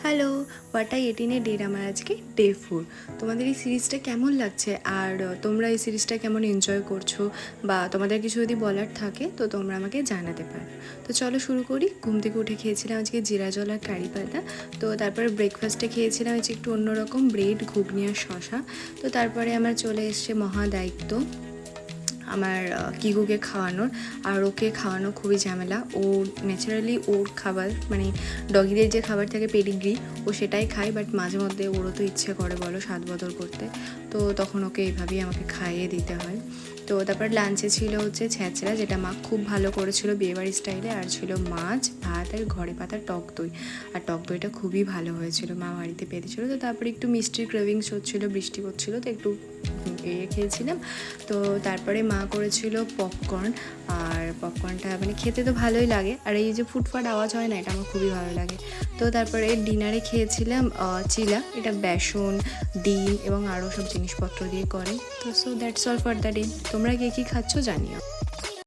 Hello, what I এটিনে ডের আমার আজকে ডে 4। তোমাদের এই সিরিজটা কেমন লাগছে আর তোমরা এই সিরিজটা কেমন এনজয় করছো বা তোমাদের কিছু যদি বলার থাকে তো তোমরা আমাকে জানাতে পারো। তো চলো শুরু করি। ঘুম থেকে উঠে খেয়েছিলাম আজকে জিরা জল আর কারি পাতা। তো তারপরে ব্রেকফাস্টে খেয়েছিলাম হচ্ছে একটু অন্যরকম ব্রেড, ঘুগনি আর শশা। তো তারপরে আমার চলে এসছে মহা দায়িত্ব আমার কিগুকে খাওয়ানোর। আর ওকে খাওয়ানো খুবই ঝামেলা। ও ন্যাচারালি ওর খাবার মানে ডগিদের যে খাবার থাকে পেডিগ্রি, ও সেটাই খায়, বাট মাঝে মধ্যে ওরও তো ইচ্ছে করে বলো স্বাদ বদল করতে। তো তখন ওকে এইভাবেই আমাকে খাইয়ে দিতে হয়। তো তারপর লাঞ্চে ছিল হচ্ছে ছ্যাঁচড়া, যেটা মা খুব ভালো করেছিল বিয়েবাড়ি স্টাইলে, আর ছিল মাছ ভাত আর ঘরে পাতা টক দই। আর টক দইটা খুবই ভালো হয়েছিল, মা বাড়িতে পেরেছিল। তো তারপরে একটু মিষ্টির ক্রেভিংস হচ্ছিলো, বৃষ্টি করছিলো তো একটু খেয়েছিলাম। তো তারপরে মা করেছিল পপকর্ন, আর পপকর্নটা মানে খেতে তো ভালোই লাগে, আর এই যে ফুটফাট আওয়াজ হয় না, এটা আমার খুবই ভালো লাগে। তো তারপরে ডিনারে খেয়েছিলাম চিলা, এটা বেসন, ডিম এবং আরও সব জিনিসপত্র দিয়ে করে। তো so that's all for the day. তোমরা কে কী খাচ্ছ জানিও।